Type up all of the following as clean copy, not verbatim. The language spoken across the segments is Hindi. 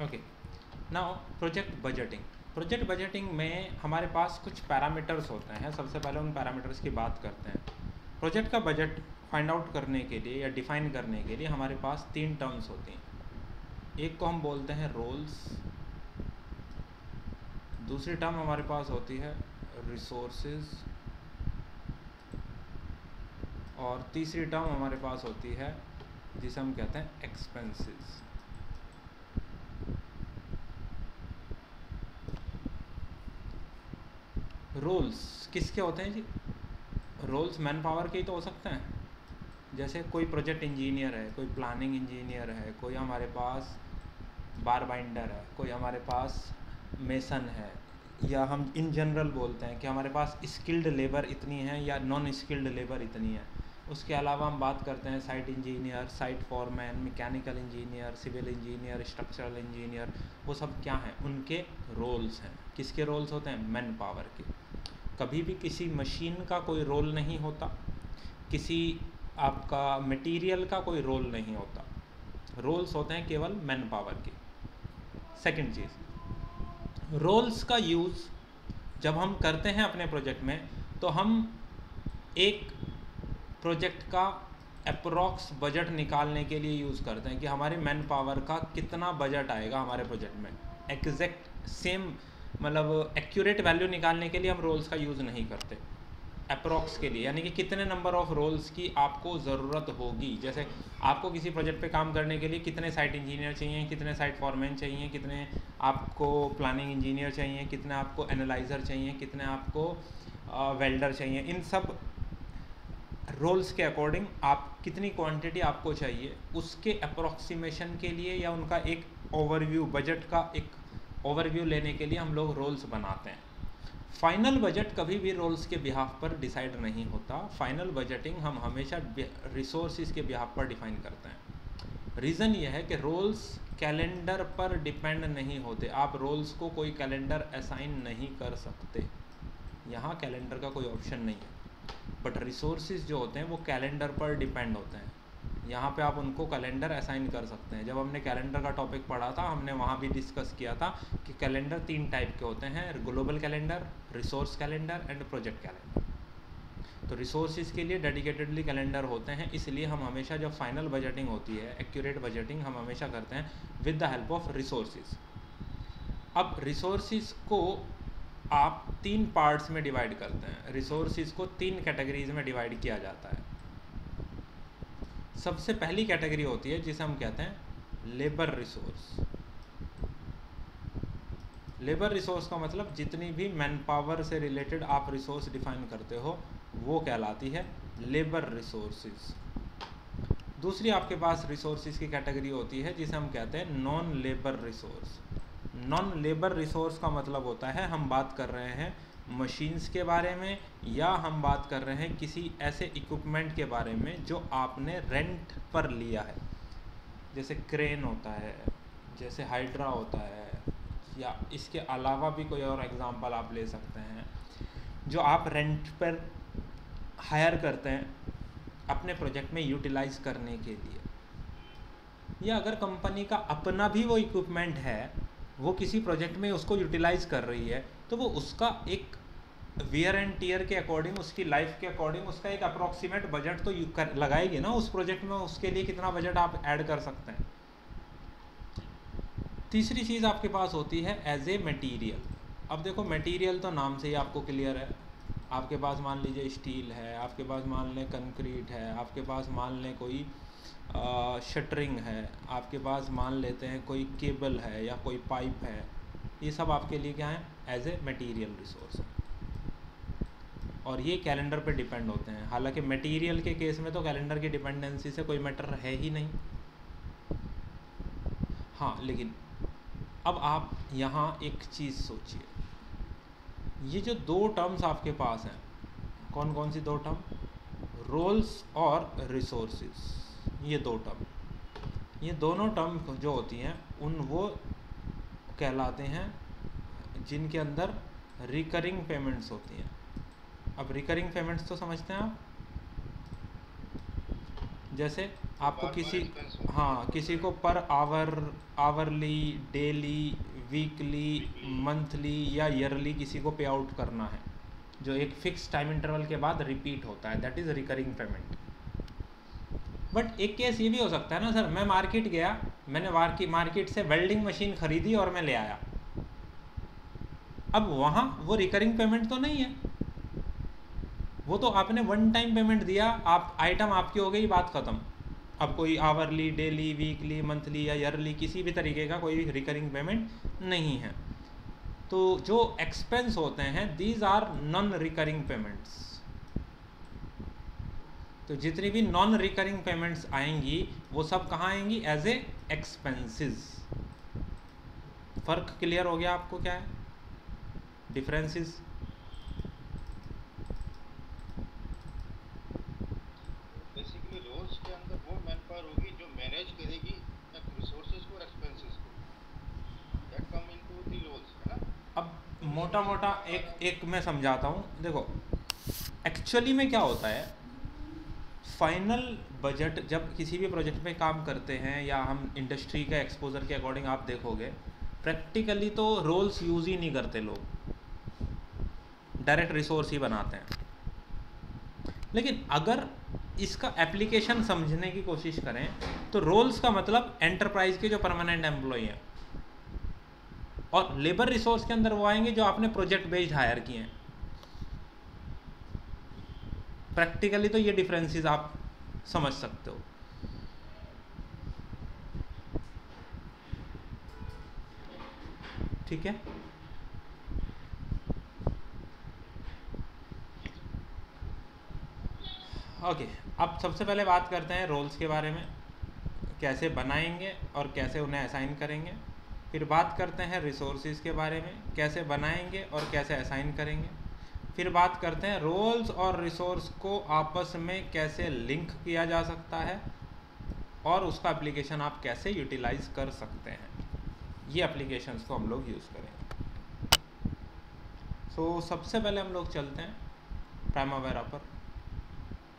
Okay, now project budgeting. Project budgeting में हमारे पास कुछ पैरामीटर्स होते हैं। सबसे पहले उन पैरामीटर्स की बात करते हैं। प्रोजेक्ट का बजट फाइंड आउट करने के लिए या डिफाइन करने के लिए हमारे पास 3 टर्म्स होती हैं। एक को हम बोलते हैं रोल्स, दूसरी टर्म हमारे पास होती है रिसोर्सेज, और तीसरी टर्म हमारे पास होती है जिसे हम कहते हैं एक्सपेंसेस। रोल्स किसके होते हैं जी? रोल्स मैन पावर के ही तो हो सकते हैं। जैसे कोई प्रोजेक्ट इंजीनियर है, कोई प्लानिंग इंजीनियर है, कोई हमारे पास बार बाइंडर है, कोई हमारे पास मेसन है, या हम इन जनरल बोलते हैं कि हमारे पास स्किल्ड लेबर इतनी है या नॉन स्किल्ड लेबर इतनी है। उसके अलावा हम बात करते हैं site engineer, site foreman, mechanical engineer, civil engineer, structural engineer. वो सब क्या हैं? उनके रोल्स हैं। किसके रोल्स होते हैं? मैन पावर के। कभी भी किसी मशीन का कोई रोल नहीं होता, किसी आपका मटेरियल का कोई रोल नहीं होता। रोल्स होते हैं केवल मैन पावर के। सेकंड चीज़, रोल्स का यूज़ जब हम करते हैं अपने प्रोजेक्ट में, तो हम एक प्रोजेक्ट का अप्रॉक्स बजट निकालने के लिए यूज़ करते हैं कि हमारे मैन पावर का कितना बजट आएगा हमारे प्रोजेक्ट में। एग्जैक्ट सेम मतलब एक्यूरेट वैल्यू निकालने के लिए हम रोल्स का यूज़ नहीं करते, अप्रॉक्स के लिए, यानी कि कितने नंबर ऑफ़ रोल्स की आपको ज़रूरत होगी। जैसे आपको किसी प्रोजेक्ट पे काम करने के लिए कितने साइट इंजीनियर चाहिए, कितने साइट फॉरमैन चाहिए, कितने आपको प्लानिंग इंजीनियर चाहिए, कितने आपको एनालाइज़र चाहिए, कितने आपको वेल्डर चाहिए। इन सब रोल्स के अकॉर्डिंग आप कितनी क्वांटिटी आपको चाहिए, उसके अप्रॉक्सीमेशन के लिए या उनका एक ओवरव्यू, बजट का एक ओवरव्यू लेने के लिए हम लोग रोल्स बनाते हैं। फाइनल बजट कभी भी रोल्स के बिहाफ पर डिसाइड नहीं होता। फाइनल बजटिंग हम हमेशा रिसोर्सेज के बिहाफ पर डिफाइन करते हैं। रीज़न ये है कि रोल्स कैलेंडर पर डिपेंड नहीं होते। आप रोल्स को कोई कैलेंडर असाइन नहीं कर सकते, यहाँ कैलेंडर का कोई ऑप्शन नहीं है। बट रिसोर्सेज जो होते हैं वो कैलेंडर पर डिपेंड होते हैं। यहाँ पे आप उनको कैलेंडर असाइन कर सकते हैं। जब हमने कैलेंडर का टॉपिक पढ़ा था, हमने वहाँ भी डिस्कस किया था कि कैलेंडर 3 टाइप के होते हैं: global calendar, resource calendar and project calendar. तो रिसोर्सेज के लिए डेडिकेटेडली कैलेंडर होते हैं, इसलिए हम हमेशा जब फाइनल बजटिंग होती है, एक्यूरेट बजटिंग हम हमेशा करते हैं with the help of resources. अब रिसोर्सेज को आप 3 पार्ट्स में डिवाइड करते हैं। रिसोर्सेज को 3 कैटेगरीज में डिवाइड किया जाता है। सबसे पहली कैटेगरी होती है जिसे हम कहते हैं लेबर रिसोर्स। लेबर रिसोर्स का मतलब जितनी भी मैन पावर से रिलेटेड आप रिसोर्स डिफाइन करते हो वो कहलाती है लेबर रिसोर्सेज। दूसरी आपके पास रिसोर्सेज की कैटेगरी होती है जिसे हम कहते हैं non labour resource. Non labour resource का मतलब होता है हम बात कर रहे हैं मशीन्स के बारे में, या हम बात कर रहे हैं किसी ऐसे इक्विपमेंट के बारे में जो आपने रेंट पर लिया है। जैसे क्रेन होता है, जैसे हाइड्रा होता है, या इसके अलावा भी कोई और एग्जांपल आप ले सकते हैं जो आप रेंट पर हायर करते हैं अपने प्रोजेक्ट में यूटिलाइज करने के लिए। या अगर कंपनी का अपना भी वो इक्विपमेंट है, वो किसी प्रोजेक्ट में उसको यूटिलाइज कर रही है, तो वो उसका एक वियर एंड टीयर के अकॉर्डिंग, उसकी लाइफ के अकॉर्डिंग उसका एक अप्रॉक्सीमेट बजट तो लगाएगी ना उस प्रोजेक्ट में। उसके लिए कितना बजट आप ऐड कर सकते हैं। तीसरी चीज़ आपके पास होती है एज ए मटीरियल। अब देखो, मटीरियल तो नाम से ही आपको क्लियर है। आपके पास मान लीजिए स्टील है, आपके पास मान लें कंक्रीट है, आपके पास मान लें कोई शटरिंग है, आपके पास मान लेते हैं कोई केबल है या कोई पाइप है। ये सब आपके लिए क्या है? As a material resource. और ये कैलेंडर पे डिपेंड होते हैं। हालांकि मटेरियल के केस में तो कैलेंडर की डिपेंडेंसी से कोई मैटर है ही नहीं। हाँ, लेकिन अब आप यहाँ एक चीज़ सोचिए, ये जो 2 टर्म्स आपके पास हैं, कौन कौन सी 2 टर्म? रोल्स और रिसोर्सेज। ये 2 टर्म, ये दोनों टर्म जो होती हैं वो कहलाते हैं जिनके अंदर रिकरिंग पेमेंट्स होती हैं। अब रिकरिंग पेमेंट्स तो समझते हैं आप, जैसे तो आपको बार बार किसी, एक्सपेंस होती है हाँ, किसी को automatic. Per hour, hourly, daily, weekly, weekly. Monthly या ईयरली किसी को पे आउट करना है, जो एक फिक्स टाइम इंटरवल के बाद रिपीट होता है, that is recurring payment. But एक केस ये भी हो सकता है ना सर, मैं मार्केट गया, मैंने मार्केट से वेल्डिंग मशीन खरीदी और मैं ले आया, अब वहाँ वो रिकरिंग पेमेंट तो नहीं है, वो तो आपने वन टाइम पेमेंट दिया, आप आइटम आपकी हो गई, बात ख़त्म। अब कोई आवरली, डेली, वीकली, मंथली या ईयरली किसी भी तरीके का कोई रिकरिंग पेमेंट नहीं है। तो जो एक्सपेंस होते हैं these are non recurring payments. तो जितनी भी नॉन रिकरिंग पेमेंट्स आएंगी वो सब कहाँ आएंगी? As a expenses. फ़र्क क्लियर हो गया आपको क्या है, डिफरेंसेस? बेसिकली रोल्स के अंदर वो मैन पावर होगी जो मैनेज करेगी रिसोर्सेज को और एक्सपेंसेस को, that come into the roles, है ना? अब तो मोटा इसमें मोटा हमारा एक मैं समझाता हूँ, देखो एक्चुअली में क्या होता है, फाइनल बजट जब किसी भी प्रोजेक्ट पे काम करते हैं या हम इंडस्ट्री के एक्सपोजर के अकॉर्डिंग आप देखोगे, प्रैक्टिकली तो रोल्स यूज़ ही नहीं करते लोग, डायरेक्ट रिसोर्स ही बनाते हैं। लेकिन अगर इसका एप्लीकेशन समझने की कोशिश करें तो रोल्स का मतलब एंटरप्राइज के जो परमानेंट एम्प्लॉय हैं, और लेबर रिसोर्स के अंदर वो आएंगे जो आपने प्रोजेक्ट बेस्ड हायर किए हैं। प्रैक्टिकली तो ये डिफरेंसेस आप समझ सकते हो। ठीक है, ओके। अब सबसे पहले बात करते हैं रोल्स के बारे में, कैसे बनाएंगे और कैसे उन्हें असाइन करेंगे। फिर बात करते हैं रिसोर्सेज के बारे में, कैसे बनाएंगे और कैसे असाइन करेंगे। फिर बात करते हैं रोल्स और रिसोर्स को आपस में कैसे लिंक किया जा सकता है और उसका एप्लीकेशन आप कैसे यूटिलाइज कर सकते हैं। ये एप्लीकेशंस को हम लोग यूज़ करेंगे। सो सबसे पहले हम लोग चलते हैं प्राइमावेरा पर।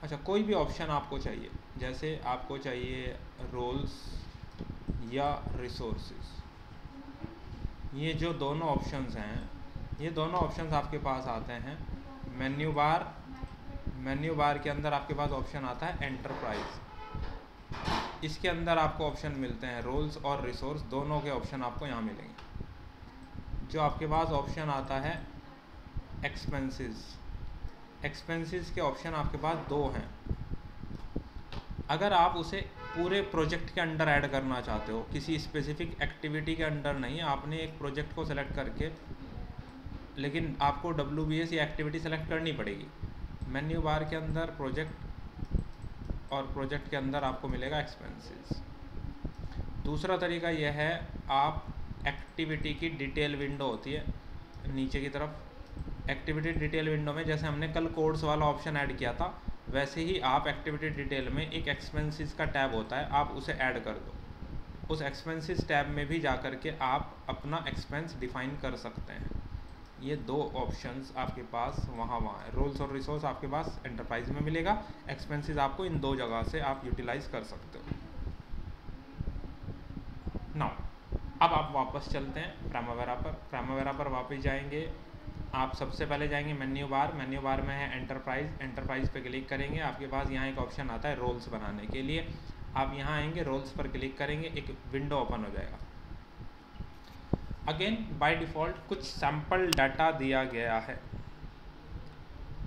अच्छा, कोई भी ऑप्शन आपको चाहिए, जैसे आपको चाहिए रोल्स या रिसोर्सेज, ये जो दोनों ऑप्शंस हैं, ये दोनों ऑप्शंस आपके पास आते हैं मेन्यू बार। मेन्यू बार के अंदर आपके पास ऑप्शन आता है एंटरप्राइज, इसके अंदर आपको ऑप्शन मिलते हैं रोल्स और रिसोर्स, दोनों के ऑप्शन आपको यहाँ मिलेंगे। जो आपके पास ऑप्शन आता है एक्सपेंसेस, एक्सपेंसेस के ऑप्शन आपके पास दो हैं। अगर आप उसे पूरे प्रोजेक्ट के अंडर ऐड करना चाहते हो, किसी स्पेसिफिक एक्टिविटी के अंडर नहीं, आपने एक प्रोजेक्ट को सेलेक्ट करके, लेकिन आपको WBS या एक्टिविटी सेलेक्ट करनी पड़ेगी। मेन्यू बार के अंदर प्रोजेक्ट, और प्रोजेक्ट के अंदर आपको मिलेगा एक्सपेंसेस। दूसरा तरीका यह है, आप एक्टिविटी की डिटेल विंडो होती है नीचे की तरफ, एक्टिविटी डिटेल विंडो में जैसे हमने कल कोड्स वाला ऑप्शन ऐड किया था, वैसे ही आप एक्टिविटी डिटेल में एक एक्सपेंसेस का टैब होता है, आप उसे ऐड कर दो। उस एक्सपेंसेस टैब में भी जा कर के आप अपना एक्सपेंस डिफाइन कर सकते हैं। ये दो ऑप्शंस आपके पास वहाँ है। रोल्स और रिसोर्स आपके पास एंटरप्राइज में मिलेगा, एक्सपेंसेस आपको इन दो जगह से आप यूटिलाइज कर सकते हो। नाउ अब आप वापस चलते हैं प्राइमावेरा पर। प्राइमावेरा पर वापस जाएंगे, आप सबसे पहले जाएंगे मेन्यू बार। मेन्यू बार में है एंटरप्राइज, एंटरप्राइज पे क्लिक करेंगे, आपके पास यहाँ एक ऑप्शन आता है रोल्स बनाने के लिए। आप यहाँ आएंगे, रोल्स पर क्लिक करेंगे, एक विंडो ओपन हो जाएगा। अगेन बाय डिफ़ॉल्ट कुछ सैम्पल डाटा दिया गया है।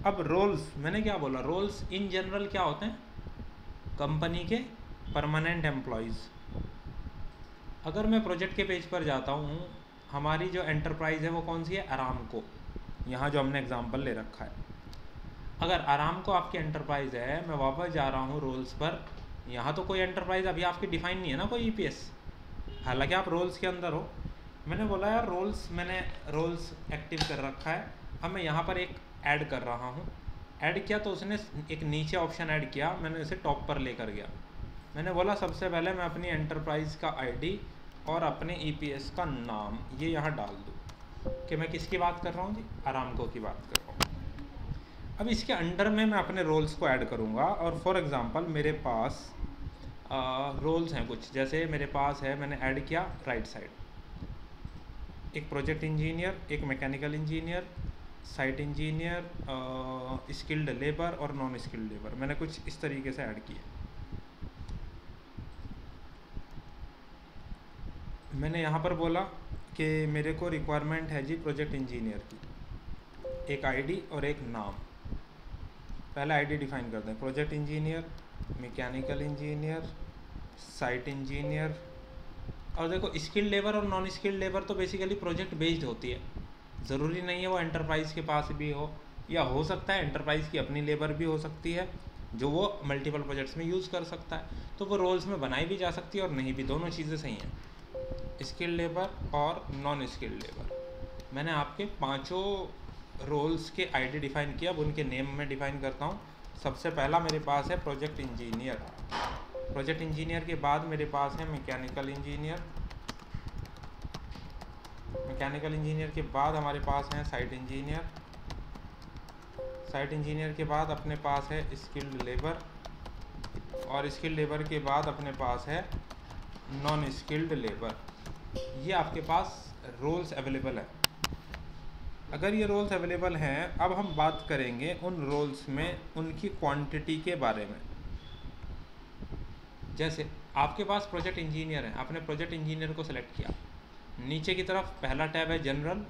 अब रोल्स, मैंने क्या बोला, रोल्स इन जनरल क्या होते हैं? कंपनी के परमानेंट एम्प्लॉयज़। अगर मैं प्रोजेक्ट के पेज पर जाता हूँ, हमारी जो एंटरप्राइज़ है वो कौन सी है? अरामको। यहाँ जो हमने एग्जांपल ले रखा है, अगर अरामको आपकी एंटरप्राइज़ है, मैं वापस जा रहा हूँ रोल्स पर, यहाँ तो कोई एंटरप्राइज़ अभी आपकी डिफाइन नहीं है ना, कोई EPS, हालांकि आप रोल्स के अंदर हो। मैंने बोला यार रोल्स, मैंने रोल्स एक्टिव कर रखा है, अब मैं यहाँ पर एक ऐड कर रहा हूँ। ऐड किया तो उसने एक नीचे ऑप्शन ऐड किया, मैंने उसे टॉप पर लेकर गया। मैंने बोला सबसे पहले मैं अपनी एंटरप्राइज़ का ID और अपने EPS का नाम ये यहाँ डाल दूँ कि मैं किसकी बात कर रहा हूँ जी? अरामको की बात कर रहा हूँ। अब इसके अंडर में मैं अपने रोल्स को ऐड करूँगा, और फॉर एग्ज़ाम्पल मेरे पास रोल्स हैं कुछ, जैसे मेरे पास है, मैंने ऐड किया राइट साइड, एक प्रोजेक्ट इंजीनियर, एक mechanical engineer, site engineer, skilled labour और नॉन स्किल्ड लेबर, मैंने कुछ इस तरीके से ऐड किए। मैंने यहाँ पर बोला कि मेरे को रिक्वायरमेंट है जी प्रोजेक्ट इंजीनियर की, एक आईडी और एक नाम। पहला आईडी डिफाइन करते हैं, project engineer, mechanical engineer, site engineer. और देखो स्किल्ड लेबर और नॉन स्किल्ड लेबर तो बेसिकली प्रोजेक्ट बेस्ड होती है, ज़रूरी नहीं है वो एंटरप्राइज़ के पास भी हो, या हो सकता है एंटरप्राइज़ की अपनी लेबर भी हो सकती है जो वो मल्टीपल प्रोजेक्ट्स में यूज़ कर सकता है, तो वो रोल्स में बनाई भी जा सकती है और नहीं भी, दोनों चीज़ें सही हैं, स्किल्ड लेबर और नॉन स्किल्ड लेबर। मैंने आपके पांचों रोल्स के आईडी डिफाइन किया, अब उनके नेम में डिफाइन करता हूँ। सबसे पहला मेरे पास है प्रोजेक्ट इंजीनियर, प्रोजेक्ट इंजीनियर के बाद मेरे पास है मैकेनिकल इंजीनियर, मैकेनिकल इंजीनियर के बाद हमारे पास है साइट इंजीनियर, साइट इंजीनियर के बाद अपने पास है स्किल्ड लेबर, और स्किल्ड लेबर के बाद अपने पास है नॉन स्किल्ड लेबर। ये आपके पास रोल्स अवेलेबल है। अगर ये रोल्स अवेलेबल हैं, अब हम बात करेंगे उन रोल्स में उनकी क्वांटिटी के बारे में। जैसे आपके पास प्रोजेक्ट इंजीनियर है, आपने प्रोजेक्ट इंजीनियर को सेलेक्ट किया, नीचे की तरफ पहला टैब है जनरल,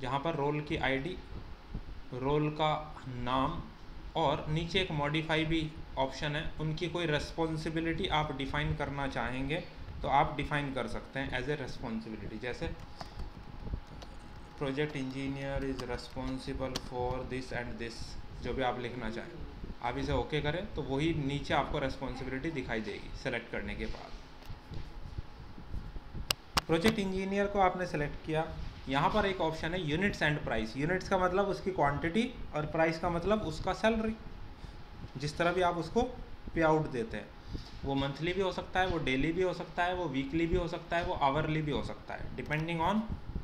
जहाँ पर रोल की आईडी, रोल का नाम, और नीचे एक मॉडिफाई भी ऑप्शन है। उनकी कोई रेस्पॉन्सिबिलिटी आप डिफ़ाइन करना चाहेंगे तो आप डिफ़ाइन कर सकते हैं एज ए रेस्पॉन्सिबिलिटी, जैसे project engineer is responsible for this and this, जो भी आप लिखना चाहें, आप इसे ओके करें तो वही नीचे आपको रेस्पॉन्सिबिलिटी दिखाई देगी सेलेक्ट करने के बाद। प्रोजेक्ट इंजीनियर को आपने सेलेक्ट किया, यहाँ पर एक ऑप्शन है यूनिट्स एंड प्राइस। यूनिट्स का मतलब उसकी क्वांटिटी और प्राइस का मतलब उसका सैलरी, जिस तरह भी आप उसको पे आउट देते हैं, वो मंथली भी हो सकता है, वो डेली भी हो सकता है, वो वीकली भी हो सकता है, वो आवरली भी हो सकता है, डिपेंडिंग ऑन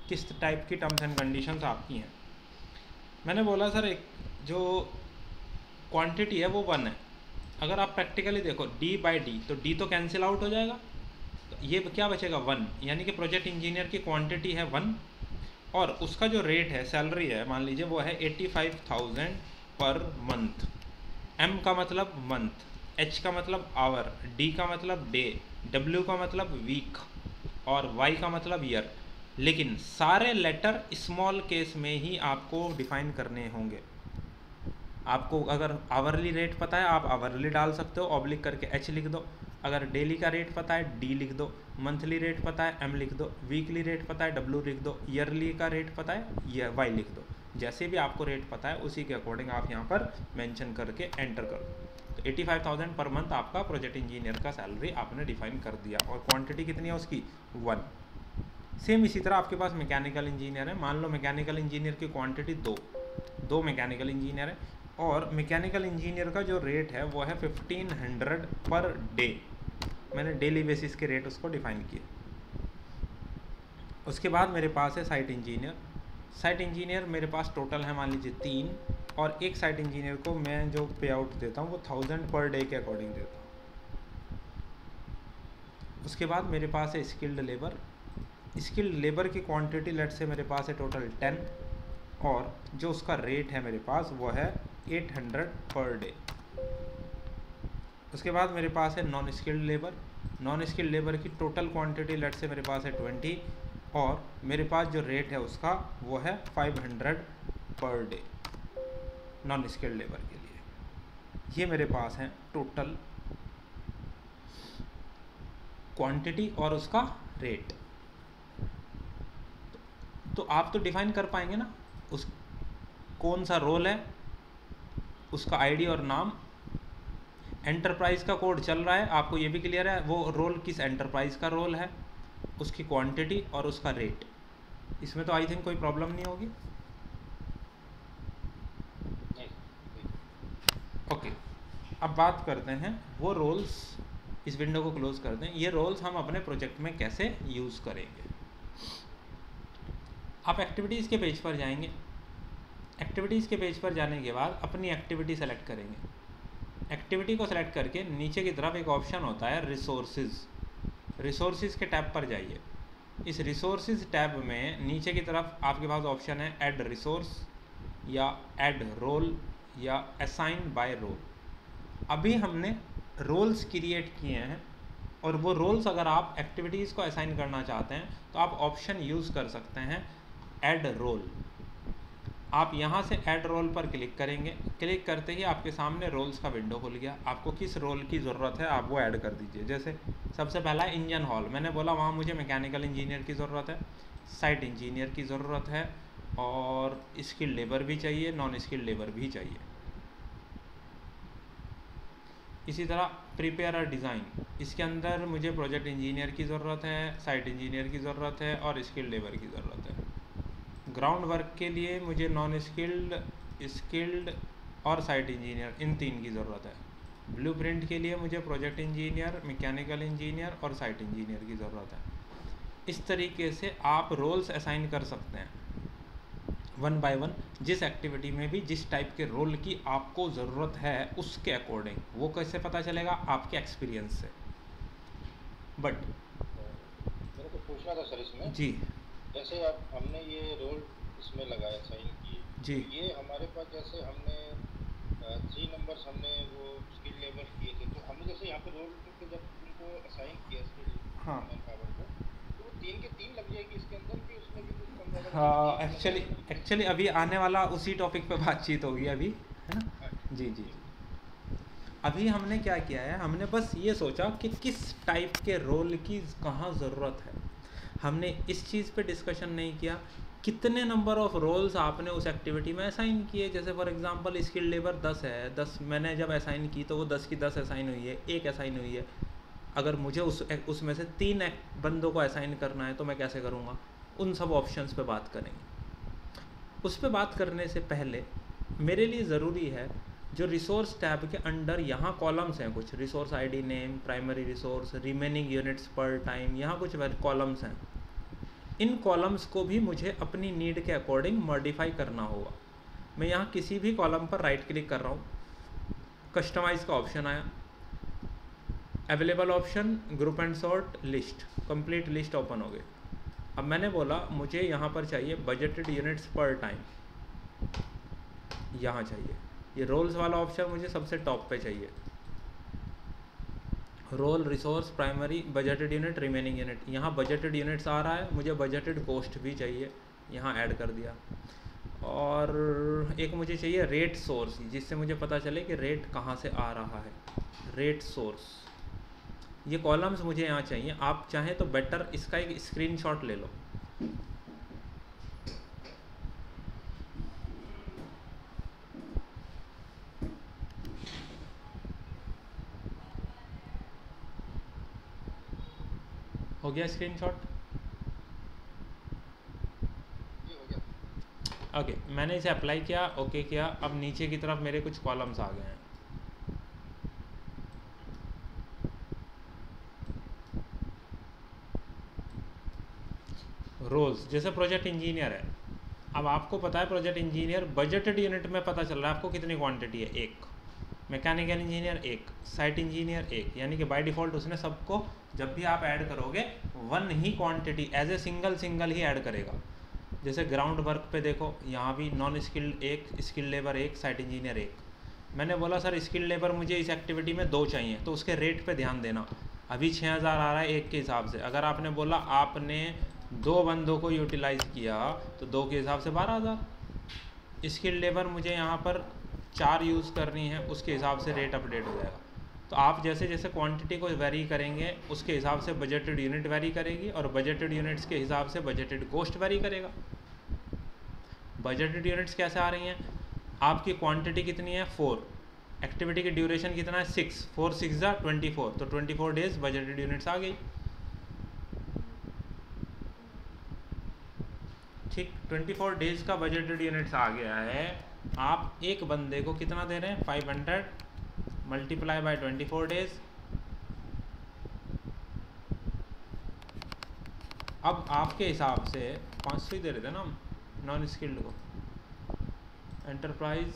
किस टाइप की टर्म्स एंड कंडीशंस आपकी हैं। मैंने बोला सर एक जो क्वांटिटी है वो 1 है, अगर आप प्रैक्टिकली देखो D/D, तो D तो कैंसिल आउट हो जाएगा, तो ये क्या बचेगा 1, यानी कि प्रोजेक्ट इंजीनियर की क्वांटिटी है 1, और उसका जो रेट है, सैलरी है, मान लीजिए वो है 85,000 पर मंथ। M का मतलब मंथ, H का मतलब आवर, D का मतलब डे, W का मतलब वीक, और Y का मतलब ईयर। लेकिन सारे लेटर स्मॉल केस में ही आपको डिफाइन करने होंगे। आपको अगर आवरली रेट पता है आप आवरली डाल सकते हो, ऑब्लिक करके H लिख दो। अगर डेली का रेट पता है D लिख दो, मंथली रेट पता है M लिख दो, वीकली रेट पता है W लिख दो, ईयरली का रेट पता है Y लिख दो। जैसे भी आपको रेट पता है उसी के अकॉर्डिंग आप यहाँ पर मेंशन करके एंटर कर दो। तो 85,000 पर मंथ आपका प्रोजेक्ट इंजीनियर का सैलरी आपने डिफाइन कर दिया, और क्वांटिटी कितनी है उसकी 1। सेम इसी तरह आपके पास मैकेनिकल इंजीनियर है, मान लो मैकेनिकल इंजीनियर की क्वांटिटी 2 मैकेनिकल इंजीनियर है, और मैकेनिकल इंजीनियर का जो रेट है वो है 1500 पर डे। मैंने डेली बेसिस के रेट उसको डिफाइन किए। उसके बाद मेरे पास है साइट इंजीनियर। साइट इंजीनियर मेरे पास टोटल है मान लीजिए 3, और एक साइट इंजीनियर को मैं जो पे आउट देता हूँ वो 1000 पर डे के अकॉर्डिंग देता हूँ। उसके बाद मेरे पास है स्किल्ड लेबर। स्किल्ड लेबर की क्वांटिटी लेट से मेरे पास है टोटल 10, और जो उसका रेट है मेरे पास वो है 800 पर डे। उसके बाद मेरे पास है non skilled labour. Non skilled labour की टोटल क्वांटिटी लेट से मेरे पास है 20, और मेरे पास जो रेट है उसका वो है 500 per day non skilled labour के लिए। ये मेरे पास है टोटल क्वांटिटी और उसका रेट। तो आप तो डिफाइन कर पाएंगे ना उस कौन सा रोल है, उसका आईडी और नाम, एंटरप्राइज का कोड चल रहा है, आपको ये भी क्लियर है वो रोल किस एंटरप्राइज का रोल है, उसकी क्वांटिटी और उसका रेट। इसमें तो आई थिंक कोई प्रॉब्लम नहीं होगी। ओके, अब बात करते हैं वो रोल्स, इस विंडो को क्लोज करते हैं। ये रोल्स हम अपने प्रोजेक्ट में कैसे यूज़ करेंगे। आप एक्टिविटीज़ के पेज पर जाएंगे। एक्टिविटीज़ के पेज पर जाने के बाद अपनी एक्टिविटी सेलेक्ट करेंगे। एक्टिविटी को सेलेक्ट करके नीचे की तरफ एक ऑप्शन होता है रिसोर्सेज, रिसोर्सेज के टैब पर जाइए। इस रिसोर्सेज टैब में नीचे की तरफ आपके पास ऑप्शन है ऐड रिसोर्स या ऐड रोल या असाइन बाय रोल। अभी हमने रोल्स क्रिएट किए हैं और वो रोल्स अगर आप एक्टिविटीज़ को असाइन करना चाहते हैं तो आप ऑप्शन यूज़ कर सकते हैं ऐड रोल। आप यहाँ से ऐड रोल पर क्लिक करेंगे, क्लिक करते ही आपके सामने रोल्स का विंडो खुल गया। आपको किस रोल की ज़रूरत है आप वो ऐड कर दीजिए। जैसे सबसे पहला इंजन हॉल, मैंने बोला वहाँ मुझे मैकेनिकल इंजीनियर की ज़रूरत है, साइट इंजीनियर की ज़रूरत है और स्किल्ड लेबर भी चाहिए, नॉन स्किल्ड लेबर भी चाहिए। इसी तरह प्रिपेयर अ डिज़ाइन, इसके अंदर मुझे प्रोजेक्ट इंजीनियर की ज़रूरत है, साइट इंजीनियर की ज़रूरत है और स्किल्ड लेबर की ज़रूरत है। ग्राउंड वर्क के लिए मुझे नॉन स्किल्ड, स्किल्ड और साइट इंजीनियर, इन 3 की ज़रूरत है। ब्लूप्रिंट के लिए मुझे प्रोजेक्ट इंजीनियर, मैकेनिकल इंजीनियर और साइट इंजीनियर की ज़रूरत है। इस तरीके से आप रोल्स असाइन कर सकते हैं वन बाय वन, जिस एक्टिविटी में भी जिस टाइप के रोल की आपको ज़रूरत है उसके अकॉर्डिंग। वो कैसे पता चलेगा? आपके एक्सपीरियंस से। बट मेरे को पूछना था सर इसमें, जी जैसे आप हमने ये रोल इसमें लगाया साइन की, जी तो ये हमारे पास जैसे हमने 3 नंबर्स हमने वो स्किल लेबर किए थे, तो हमने जैसे यहाँ पे रोल पे जब उनको असाइन किया स्किल हाँ मैन पावर को, तो वो 3 के 3 लग जाएगी इसके अंदर कि उसमें भी कुछ कम ज़्यादा हाँ, करेंगे? एक्चुअली अभी आने वाला उसी टॉपिक पे बातचीत होगी अभी, है ना? अच्छा, जी जी। अभी हमने क्या किया है, हमने बस ये सोचा कि किस टाइप के रोल की कहाँ ज़रूरत है। हमने इस चीज़ पे डिस्कशन नहीं किया कितने नंबर ऑफ़ रोल्स आपने उस एक्टिविटी में असाइन किए। जैसे फॉर एग्जांपल स्किल्ड लेबर 10 है, 10 मैंने जब असाइन की तो वो 10 की 10 असाइन हुई है, एक असाइन हुई है। अगर मुझे उसमें से 3 बंदों को असाइन करना है तो मैं कैसे करूँगा? उन सब ऑप्शंस पे बात करेंगे। उस पे बात करने से पहले मेरे लिए ज़रूरी है जो रिसोर्स टैब के अंडर यहाँ कॉलम्स हैं, कुछ resource ID name, primary resource, remaining units पर टाइम, यहाँ कुछ कॉलम्स हैं। इन कॉलम्स को भी मुझे अपनी नीड के अकॉर्डिंग मॉडिफाई करना होगा। मैं यहाँ किसी भी कॉलम पर राइट क्लिक कर रहा हूँ, कस्टमाइज़ का ऑप्शन आया, available option, group and sort, list, complete list open हो गई। अब मैंने बोला मुझे यहाँ पर चाहिए बजटेड यूनिट्स पर टाइम, यहाँ चाहिए। ये रोल्स वाला ऑप्शन मुझे सबसे टॉप पे चाहिए। Role, resource, primary, budgeted unit, remaining unit. यहाँ बजटेड यूनिट्स आ रहा है, मुझे बजटेड कॉस्ट भी चाहिए, यहाँ ऐड कर दिया। और एक मुझे चाहिए रेट सोर्स, जिससे मुझे पता चले कि रेट कहाँ से आ रहा है, रेट सोर्स। ये कॉलम्स मुझे यहाँ चाहिए। आप चाहें तो बेटर इसका एक स्क्रीनशॉट ले लो। हो गया स्क्रीनशॉट? ये हो गया। ओके, मैंने इसे अप्लाई किया, ओके किया। अब नीचे की तरफ मेरे कुछ कॉलम्स आ गए हैं। रोल्स, जैसे प्रोजेक्ट इंजीनियर है। अब आपको पता है प्रोजेक्ट इंजीनियर बजटेड यूनिट में पता चल रहा है आपको कितनी क्वांटिटी है, 1। मैकेनिकल इंजीनियर 1, साइट इंजीनियर 1, यानी कि बाय डिफ़ॉल्ट उसने सबको जब भी आप ऐड करोगे 1 ही क्वांटिटी एज ए सिंगल ही ऐड करेगा। जैसे ग्राउंड वर्क पे देखो, यहाँ भी non skilled 1, skilled labour 1, site engineer 1। मैंने बोला सर स्किल्ड लेबर मुझे इस एक्टिविटी में 2 चाहिए, तो उसके रेट पे ध्यान देना। अभी 6000 आ रहा है 1 के हिसाब से। अगर आपने बोला आपने 2 बंदों को यूटिलाइज़ किया तो 2 के हिसाब से 12000। स्किल्ड लेबर मुझे यहाँ पर 4 यूज़ करनी है, उसके हिसाब से रेट अपडेट हो जाएगा। तो आप जैसे जैसे क्वांटिटी को वेरी करेंगे उसके हिसाब से बजटेड यूनिट वेरी करेगी, और बजटेड यूनिट्स के हिसाब से बजटेड कॉस्ट वेरी करेगा। बजटेड यूनिट्स कैसे आ रही हैं? आपकी क्वांटिटी कितनी है? 4, एक्टिविटी की ड्यूरेशन कितना है? 6, 4 6 जा 24, तो 24 डेज बजटेड यूनिट्स आ गई। ठीक, 24 डेज का बजटेड यूनिट्स आ गया है। आप एक बंदे को कितना दे रहे हैं? 500 मल्टीप्लाई बाय 24 डेज। अब आपके हिसाब से 500 ही दे रहे थे ना हम नॉन स्किल्ड को। एंटरप्राइज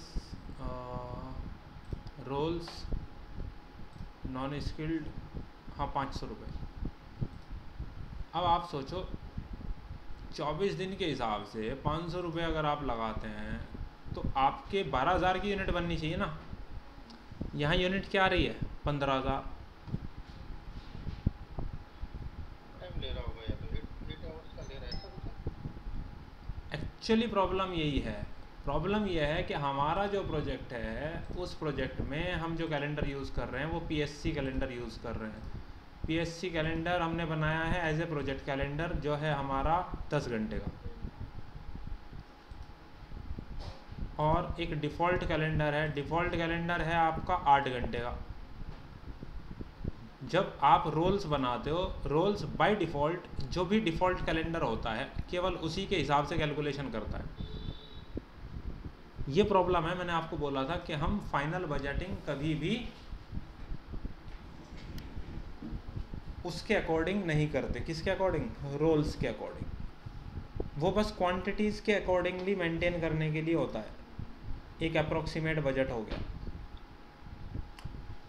रोल्स नॉन स्किल्ड, हाँ 500 रुपये। अब आप सोचो 24 दिन के हिसाब से 500 रुपये अगर आप लगाते हैं तो आपके 12,000 की यूनिट बननी चाहिए ना। यहाँ यूनिट क्या आ रही है 15,000। टाइम ले रहा होगा या तो 8 आवर्स का ले रहा है, ऐसा कुछ है? एक्चुअली प्रॉब्लम यही है, प्रॉब्लम यह है कि हमारा जो प्रोजेक्ट है उस प्रोजेक्ट में हम जो कैलेंडर यूज़ कर रहे हैं वो पीएससी कैलेंडर यूज़ कर रहे हैं। पीएससी कैलेंडर हमने बनाया है एज ए प्रोजेक्ट कैलेंडर, जो है हमारा 10 घंटे का, और एक डिफ़ॉल्ट कैलेंडर है, डिफ़ॉल्ट कैलेंडर है आपका 8 घंटे का। जब आप रोल्स बनाते हो, रोल्स बाय डिफ़ॉल्ट जो भी डिफ़ॉल्ट कैलेंडर होता है केवल उसी के हिसाब से कैलकुलेशन करता है। ये प्रॉब्लम है, मैंने आपको बोला था कि हम फाइनल बजटिंग कभी भी उसके अकॉर्डिंग नहीं करते। किसके अकॉर्डिंग? रोल्स के अकॉर्डिंग। वो बस क्वांटिटीज़ के अकॉर्डिंगली मेंटेन करने के लिए होता है, एक अप्रोक्सीमेट बजट हो गया।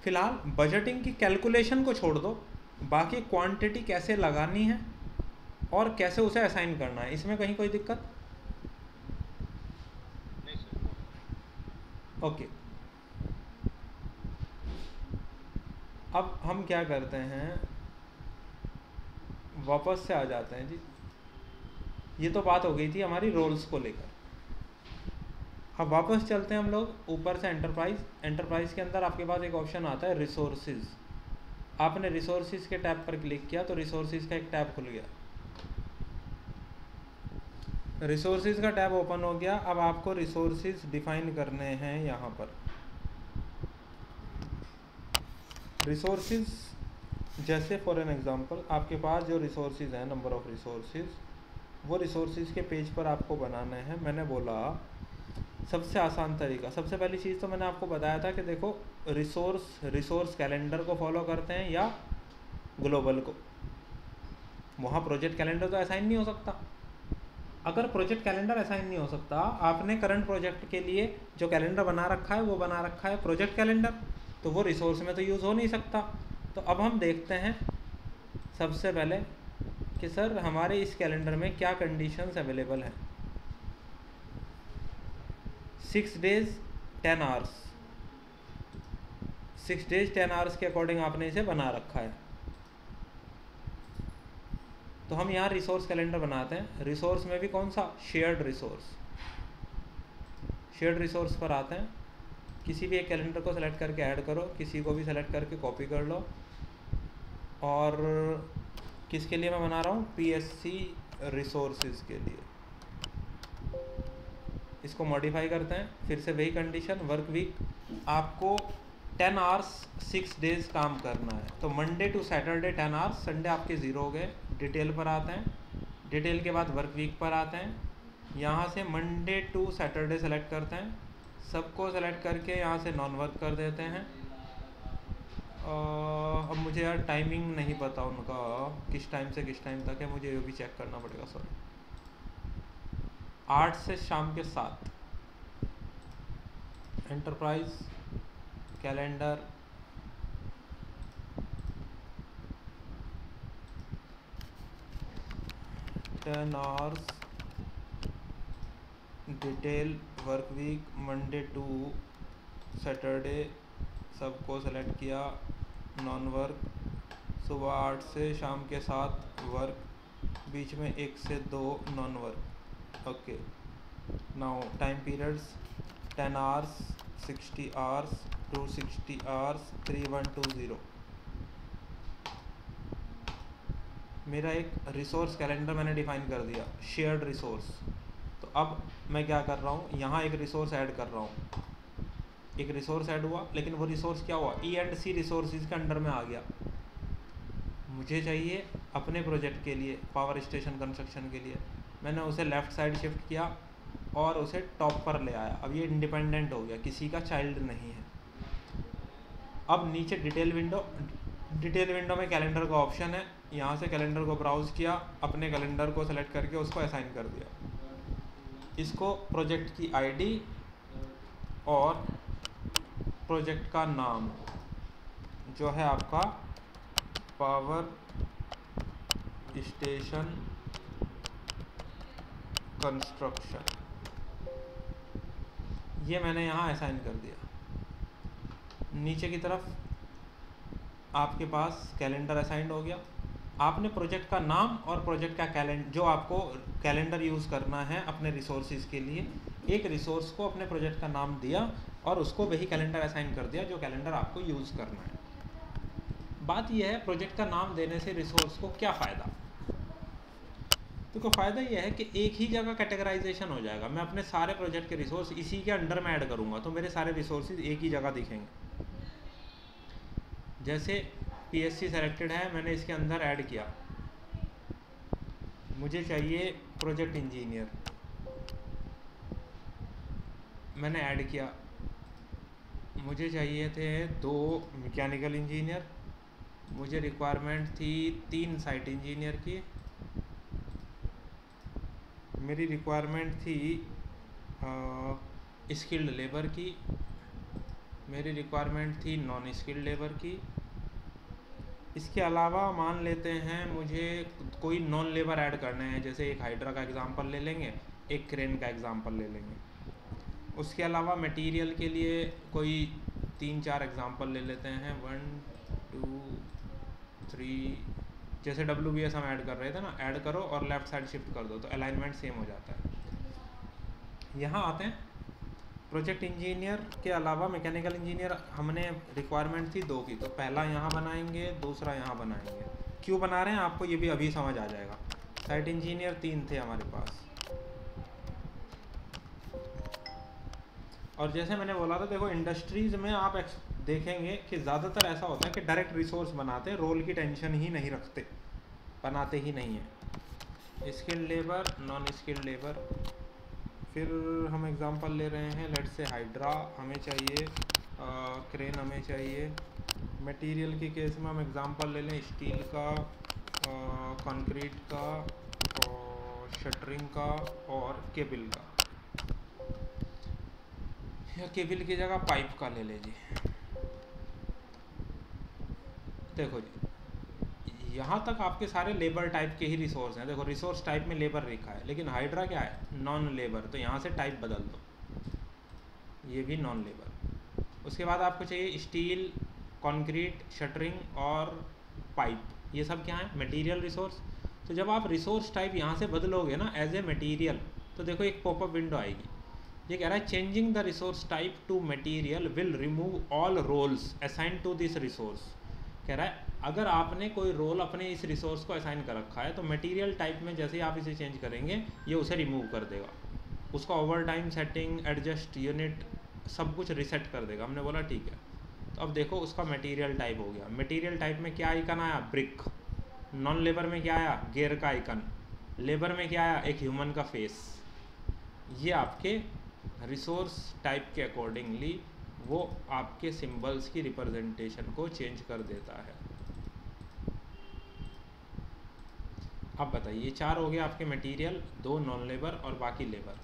फिलहाल बजटिंग की कैलकुलेशन को छोड़ दो, बाकी क्वांटिटी कैसे लगानी है और कैसे उसे असाइन करना है, इसमें कहीं कोई दिक्कत? नहीं सर। ओके। अब हम क्या करते हैं, वापस से आ जाते हैं जी। ये तो बात हो गई थी हमारी रोल्स को लेकर। अब वापस चलते हैं हम लोग ऊपर से एंटरप्राइज। एंटरप्राइज के अंदर आपके पास एक ऑप्शन आता है रिसोर्सेज। आपने रिसोर्सेज के टैब पर क्लिक किया तो रिसोर्सेज का एक टैब खुल गया। रिसोर्सेज का टैब ओपन हो गया। अब आपको रिसोर्सेज डिफाइन करने हैं। यहाँ पर रिसोर्सेज, जैसे फॉर एन एग्जांपल आपके पास जो रिसोर्सेज हैं, नंबर ऑफ रिसोर्सेज, वो रिसोर्सेज के पेज पर आपको बनाने हैं। मैंने बोला सबसे आसान तरीका, सबसे पहली चीज़ तो मैंने आपको बताया था कि देखो रिसोर्स कैलेंडर को फॉलो करते हैं या ग्लोबल को। वहाँ प्रोजेक्ट कैलेंडर तो असाइन नहीं हो सकता। अगर प्रोजेक्ट कैलेंडर असाइन नहीं हो सकता, आपने करंट प्रोजेक्ट के लिए जो कैलेंडर बना रखा है वो बना रखा है प्रोजेक्ट कैलेंडर, तो वो रिसोर्स में तो यूज़ हो नहीं सकता। तो अब हम देखते हैं सबसे पहले कि सर हमारे इस कैलेंडर में क्या कंडीशंस अवेलेबल हैं। 6 days 10 hours, 6 days 10 hours के अकॉर्डिंग आपने इसे बना रखा है। तो हम यहाँ रिसोर्स कैलेंडर बनाते हैं। रिसोर्स में भी कौन सा? Shared resource. शेयर्ड रिसोर्स पर आते हैं। किसी भी एक कैलेंडर को सेलेक्ट करके ऐड करो, किसी को भी सेलेक्ट करके कॉपी कर लो। और किसके लिए मैं बना रहा हूँ? पीएससी रिसोर्सेज के लिए। इसको मॉडिफाई करते हैं। फिर से वही कंडीशन, वर्क वीक आपको 10 आवर्स 6 डेज काम करना है। तो Monday to Saturday 10 hours, Sunday आपके 0 हो गए। डिटेल पर आते हैं। डिटेल के बाद वर्क वीक पर आते हैं। यहाँ से मंडे टू सैटरडे सेलेक्ट करते हैं। सबको सेलेक्ट करके यहाँ से नॉन वर्क कर देते हैं। अब मुझे यार टाइमिंग नहीं पता उनका किस टाइम से किस टाइम तक है, मुझे ये भी चेक करना पड़ेगा। सॉरी, 8 से शाम के 7। Enterprise calendar, ten hours, detail, work week, Monday to Saturday, सबको सेलेक्ट किया। नॉन वर्क, सुबह 8 से शाम के 7 वर्क, बीच में 1 से 2 non work. Okay, now time periods 10 hours, 60 hours, 260 hours, 3120। मेरा एक रिसोर्स कैलेंडर मैंने डिफाइन कर दिया, शेयर्ड रिसोर्स। तो अब मैं क्या कर रहा हूँ, यहाँ एक रिसोर्स ऐड कर रहा हूँ। एक रिसोर्स ऐड हुआ, लेकिन वो रिसोर्स क्या हुआ? E&C रिसोर्सेज के अंडर में आ गया। मुझे चाहिए अपने प्रोजेक्ट के लिए, पावर स्टेशन कंस्ट्रक्शन के लिए। मैंने उसे लेफ़्ट साइड शिफ्ट किया और उसे टॉप पर ले आया। अब ये इंडिपेंडेंट हो गया, किसी का चाइल्ड नहीं है। अब नीचे डिटेल विंडो में कैलेंडर का ऑप्शन है। यहाँ से कैलेंडर को ब्राउज़ किया, अपने कैलेंडर को सेलेक्ट करके उसको असाइन कर दिया। इसको प्रोजेक्ट की आईडी और प्रोजेक्ट का नाम, जो है आपका पावर स्टेशन कंस्ट्रक्शन, ये मैंने यहाँ असाइन कर दिया। नीचे की तरफ आपके पास कैलेंडर असाइंड हो गया। आपने प्रोजेक्ट का नाम और प्रोजेक्ट का कैलेंडर, जो आपको कैलेंडर यूज़ करना है अपने रिसोर्सेज के लिए, एक रिसोर्स को अपने प्रोजेक्ट का नाम दिया और उसको वही कैलेंडर असाइन कर दिया जो कैलेंडर आपको यूज़ करना है। बात यह है प्रोजेक्ट का नाम देने से रिसोर्स को क्या फ़ायदा। देखो फ़ायदा यह है कि एक ही जगह कैटेगराइजेशन हो जाएगा। मैं अपने सारे प्रोजेक्ट के रिसोर्स इसी के अंडर में ऐड करूँगा तो मेरे सारे रिसोर्सेज एक ही जगह दिखेंगे। जैसे PSC सेलेक्टेड है, मैंने इसके अंदर ऐड किया, मुझे चाहिए प्रोजेक्ट इंजीनियर, मैंने ऐड किया। मुझे चाहिए थे 2 मैकेनिकल इंजीनियर, मुझे रिक्वायरमेंट थी 3 साइट इंजीनियर की, मेरी रिक्वायरमेंट थी स्किल्ड लेबर की, मेरी रिक्वायरमेंट थी नॉन स्किल्ड लेबर की। इसके अलावा मान लेते हैं मुझे कोई नॉन लेबर ऐड करने हैं, जैसे एक हाइड्रा का एग्ज़ाम्पल ले लेंगे, एक क्रेन का एग्ज़ाम्पल ले लेंगे। उसके अलावा मटेरियल के लिए कोई 3-4 एग्ज़ाम्पल ले लेते हैं, 1 2 3, जैसे WBS हम ऐड कर रहे थे ना, ऐड करो और लेफ़्ट साइड शिफ्ट कर दो तो अलाइनमेंट सेम हो जाता है। यहाँ आते हैं प्रोजेक्ट इंजीनियर के अलावा मैकेनिकल इंजीनियर, हमने रिक्वायरमेंट थी 2 की, तो पहला यहाँ बनाएंगे, दूसरा यहाँ बनाएंगे। क्यों बना रहे हैं आपको ये भी अभी समझ आ जाएगा। साइट इंजीनियर 3 थे हमारे पास, और जैसे मैंने बोला था देखो इंडस्ट्रीज़ में आप देखेंगे कि ज़्यादातर ऐसा होता है कि डायरेक्ट रिसोर्स बनाते, रोल की टेंशन ही नहीं रखते, बनाते ही नहीं है। Skilled labour, non skilled labour. फिर हम एग्ज़ाम्पल ले रहे हैं, लेट्स से हाइड्रा हमें चाहिए, क्रेन हमें चाहिए। मटेरियल के केस में हम एग्ज़ाम्पल ले लें स्टील का, कंक्रीट का, शटरिंग का और केबल का, या केबल की जगह पाइप का ले लीजिए। देखो जी यहाँ तक आपके सारे लेबर टाइप के ही रिसोर्स हैं। देखो रिसोर्स टाइप में लेबर लिखा है, लेकिन हाइड्रा क्या है, नॉन लेबर, तो यहाँ से टाइप बदल दो, ये भी नॉन लेबर। उसके बाद आपको चाहिए स्टील, कंक्रीट, शटरिंग और पाइप, ये सब क्या है, मटेरियल रिसोर्स। तो जब आप रिसोर्स टाइप यहाँ से बदलोगे ना एज ए मटेरियल, तो देखो एक पॉपअप विंडो आएगी, ये कह रहा है changing the resource type to material will remove all roles assign to this resource. कह रहा है अगर आपने कोई रोल अपने इस रिसोर्स को असाइन कर रखा है तो मटेरियल टाइप में जैसे ही आप इसे चेंज करेंगे ये उसे रिमूव कर देगा, उसका over time setting, adjust unit, सब कुछ रिसेट कर देगा। हमने बोला ठीक है। तो अब देखो उसका मटेरियल टाइप हो गया। मटेरियल टाइप में क्या आइकन आया, ब्रिक। नॉन लेबर में क्या आया, गियर का आइकन। लेबर में क्या आया, एक ह्यूमन का फेस। ये आपके रिसोर्स टाइप के अकॉर्डिंगली वो आपके सिंबल्स की रिप्रेजेंटेशन को चेंज कर देता है। अब बताइए, ये 4 हो गए आपके मटेरियल, 2 नॉन लेबर और बाकी लेबर।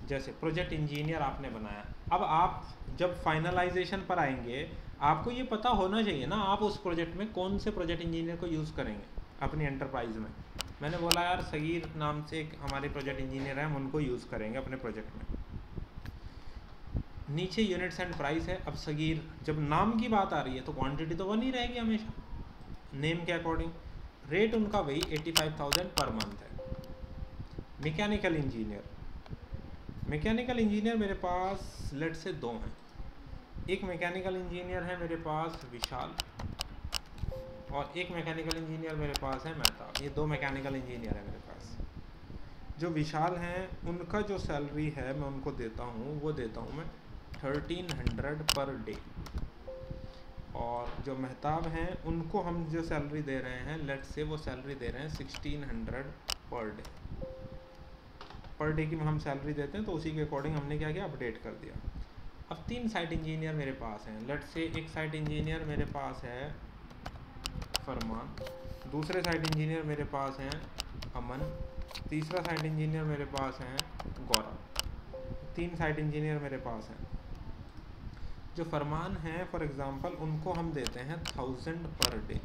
जैसे प्रोजेक्ट इंजीनियर आपने बनाया, अब आप जब फाइनलाइजेशन पर आएंगे आपको ये पता होना चाहिए ना आप उस प्रोजेक्ट में कौन से प्रोजेक्ट इंजीनियर को यूज़ करेंगे अपनी एंटरप्राइज में। मैंने बोला यार सगीर नाम से एक हमारे प्रोजेक्ट इंजीनियर हैं, हम उनको यूज़ करेंगे अपने प्रोजेक्ट में। नीचे यूनिट्स एंड प्राइस है। अब सगीर जब नाम की बात आ रही है तो क्वांटिटी तो 1 ही रहेगी हमेशा नेम के अकॉर्डिंग। रेट उनका वही 85,000 पर मंथ है। मैकेनिकल इंजीनियर, मैकेनिकल इंजीनियर मेरे पास लेट से 2 हैं। एक मैकेनिकल इंजीनियर है मेरे पास विशाल, और एक मैकेनिकल इंजीनियर मेरे पास है मेहताब। ये 2 मैकेनिकल इंजीनियर है मेरे पास। जो विशाल हैं उनका जो सैलरी है मैं उनको देता हूँ, वो देता हूँ मैं 1300 पर डे। और जो मेहताब हैं उनको हम जो सैलरी दे रहे हैं लेट से वो सैलरी दे रहे हैं 1600 पर डे। पर डे की हम सैलरी देते हैं तो उसी के अकॉर्डिंग हमने क्या किया, अपडेट कर दिया। अब 3 साइट इंजीनियर मेरे पास हैं। लेट से एक साइट इंजीनियर मेरे पास है फरमान, दूसरे साइट इंजीनियर मेरे पास हैं अमन, तीसरा साइट इंजीनियर मेरे पास हैं गौरव। 3 साइट इंजीनियर मेरे पास हैं। जो फरमान हैं फॉर एग्ज़ाम्पल उनको हम देते हैं 1000 पर डे।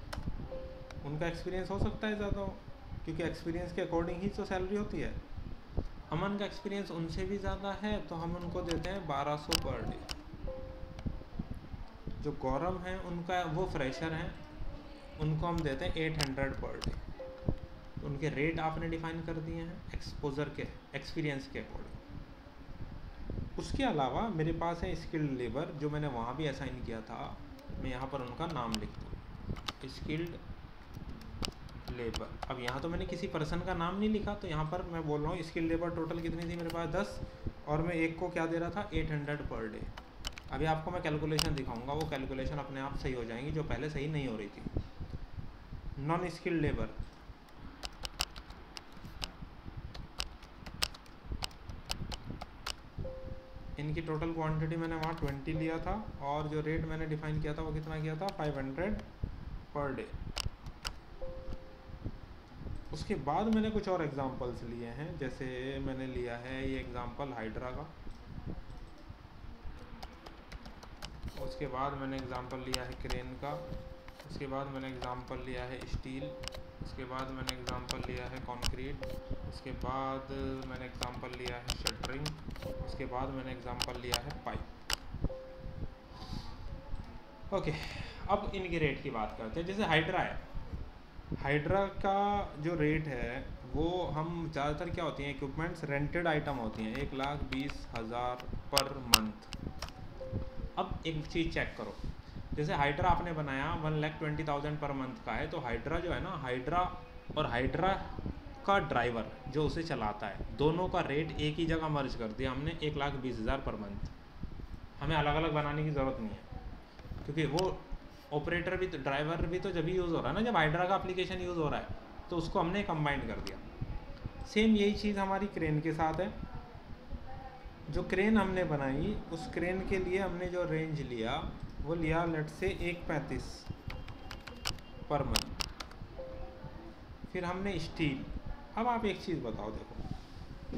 उनका एक्सपीरियंस हो सकता है ज़्यादा हो, क्योंकि एक्सपीरियंस के अकॉर्डिंग ही तो सैलरी होती है। अमन का एक्सपीरियंस उनसे भी ज़्यादा है तो हम उनको देते हैं 1200 पर डे। जो गौरव हैं उनका वो फ्रेशर हैं, उनको हम देते हैं 800 पर डे। तो उनके रेट आपने डिफ़ाइन कर दिए हैं एक्सपोजर के एक्सपीरियंस के अकॉर्डिंग। उसके अलावा मेरे पास है स्किल्ड लेबर, जो मैंने वहाँ भी असाइन किया था। मैं यहाँ पर उनका नाम लिखता हूँ, स्किल्ड लेबर। अब यहाँ तो मैंने किसी पर्सन का नाम नहीं लिखा, तो यहाँ पर मैं बोल रहा हूँ स्किल्ड लेबर टोटल कितनी थी मेरे पास 10, और मैं एक को क्या दे रहा था 800 पर डे। अभी आपको मैं कैलकुलेशन दिखाऊंगा, वो कैलकुलेशन अपने आप सही हो जाएंगी जो पहले सही नहीं हो रही थी। नॉन स्किल्ड लेबर, इनकी टोटल क्वांटिटी मैंने वहाँ 20 लिया था, और जो रेट मैंने डिफाइन किया था वो कितना किया था 500 पर डे। उसके बाद मैंने कुछ और एग्जांपल्स लिए हैं, जैसे मैंने लिया है ये एग्जांपल हाइड्रा का, उसके बाद मैंने एग्जांपल लिया है क्रेन का, उसके बाद मैंने एग्जांपल लिया है स्टील, उसके बाद मैंने एग्जांपल लिया है कंक्रीट, उसके बाद मैंने एग्जांपल लिया है शटरिंग, उसके बाद मैंने एग्जांपल लिया है पाइप। ओके, अब इनके रेट की बात करते हैं। जैसे हाइड्रा है, हाइड्रा का जो रेट है वो हम ज़्यादातर क्या होती हैं इक्विपमेंट्स रेंटेड आइटम होती हैं 1,20,000 पर मंथ। अब एक चीज़ चेक करो, जैसे हाइड्रा आपने बनाया 1,20,000 पर मंथ का है, तो हाइड्रा जो है ना, हाइड्रा और हाइड्रा का ड्राइवर जो उसे चलाता है, दोनों का रेट एक ही जगह मर्ज कर दिया हमने 1,20,000 पर मंथ। हमें अलग अलग बनाने की ज़रूरत नहीं है, क्योंकि वो ऑपरेटर भी तो, ड्राइवर भी तो जब भी यूज़ हो रहा है ना, जब हाइड्रा का एप्लीकेशन यूज़ हो रहा है, तो उसको हमने कंबाइन कर दिया। सेम यही चीज़ हमारी क्रेन के साथ है। जो क्रेन हमने बनाई, उस क्रेन के लिए हमने जो रेंज लिया वो लिया लेट से 1,35 पर मंथ। फिर हमने स्टील। अब आप एक चीज़ बताओ, देखो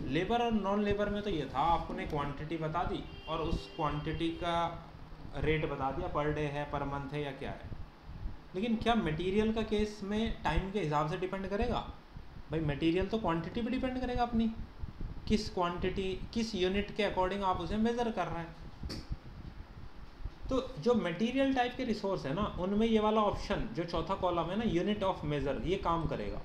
लेबर और नॉन लेबर में तो ये था, आपने क्वांटिटी बता दी और उस क्वांटिटी का रेट बता दिया, पर डे है, पर मंथ है या क्या है। लेकिन क्या मटेरियल का केस में टाइम के हिसाब से डिपेंड करेगा? भाई मटेरियल तो क्वांटिटी पे डिपेंड करेगा अपनी, किस क्वांटिटी किस यूनिट के अकॉर्डिंग आप उसे मेज़र कर रहे हैं। तो जो मटेरियल टाइप के रिसोर्स है ना, उनमें ये वाला ऑप्शन जो चौथा कॉलम है ना, यूनिट ऑफ मेज़र, ये काम करेगा।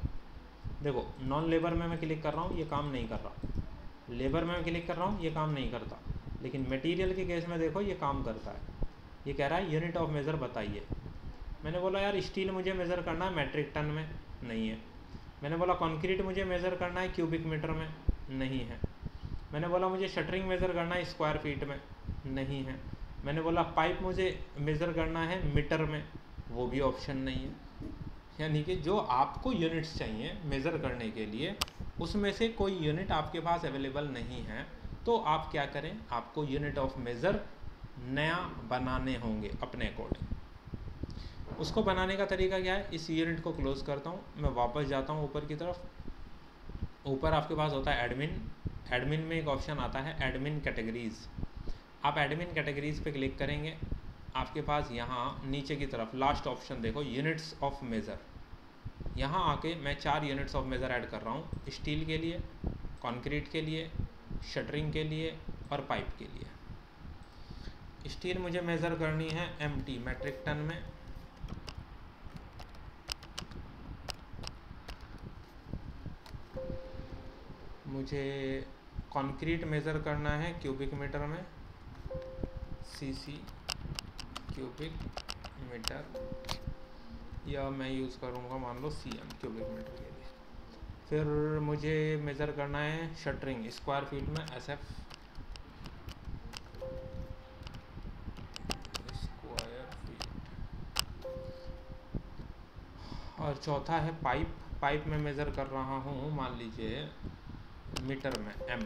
देखो नॉन लेबर में मैं क्लिक कर रहा हूँ, ये काम नहीं कर रहा, लेबर में मैं क्लिक कर रहा हूँ, ये काम नहीं करता, लेकिन मटेरियल के केस में देखो ये काम करता है। ये कह रहा है यूनिट ऑफ मेज़र बताइए। मैंने बोला यार स्टील मुझे मेज़र करना है मेट्रिक टन में, नहीं है। मैंने बोला कंक्रीट मुझे मेज़र करना है क्यूबिक मीटर में, नहीं है। मैंने बोला मुझे शटरिंग मेज़र करना है स्क्वायर फीट में, नहीं है। मैंने बोला पाइप मुझे मेज़र करना है मीटर में, वो भी ऑप्शन नहीं है। यानी कि जो आपको यूनिट्स चाहिए मेज़र करने के लिए, उसमें से कोई यूनिट आपके पास अवेलेबल नहीं है, तो आप क्या करें, आपको यूनिट ऑफ मेज़र नया बनाने होंगे अपने अकॉर्डिंग। उसको बनाने का तरीका क्या है, इस यूनिट को क्लोज़ करता हूँ, मैं वापस जाता हूँ ऊपर की तरफ। ऊपर आपके पास होता है एडमिन, एडमिन में एक ऑप्शन आता है एडमिन कैटेगरीज़। आप एडमिन कैटेगरीज़ पे क्लिक करेंगे, आपके पास यहाँ नीचे की तरफ लास्ट ऑप्शन देखो यूनिट्स ऑफ मेज़र। यहाँ आके मैं 4 यूनिट्स ऑफ मेज़र ऐड कर रहा हूँ, स्टील के लिए, कंक्रीट के लिए, शटरिंग के लिए और पाइप के लिए। स्टील मुझे मेज़र करनी है MT मेट्रिक टन में, मुझे कंक्रीट मेज़र करना है क्यूबिक मीटर में, CC क्यूबिक मीटर, या मैं यूज़ करूँगा मान लो CM क्यूबिक मीटर के लिए। फिर मुझे मेज़र करना है शटरिंग स्क्वायर फीट में SF स्क्वायर फीट। और चौथा है पाइप, पाइप में मेज़र कर रहा हूँ मान लीजिए मीटर में M।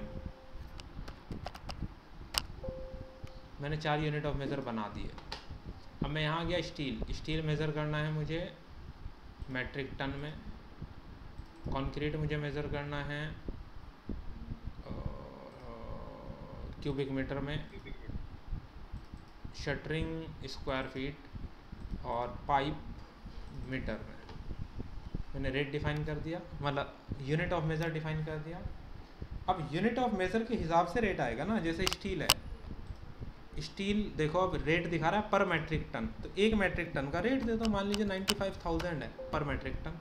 मैंने 4 यूनिट ऑफ मेज़र बना दिए। अब मैं यहाँ गया स्टील, स्टील मेज़र करना है मुझे मेट्रिक टन में, कंक्रीट मुझे मेज़र करना है क्यूबिक मीटर में, शटरिंग स्क्वायर फीट और पाइप मीटर में मैंने रेट डिफाइन कर दिया, मतलब यूनिट ऑफ मेज़र डिफाइन कर दिया। अब यूनिट ऑफ मेज़र के हिसाब से रेट आएगा ना। जैसे स्टील है, स्टील देखो अब रेट दिखा रहा है पर मेट्रिक टन, तो 1 मेट्रिक टन का रेट दे दो, मान लीजिए 95,000 है पर मेट्रिक टन।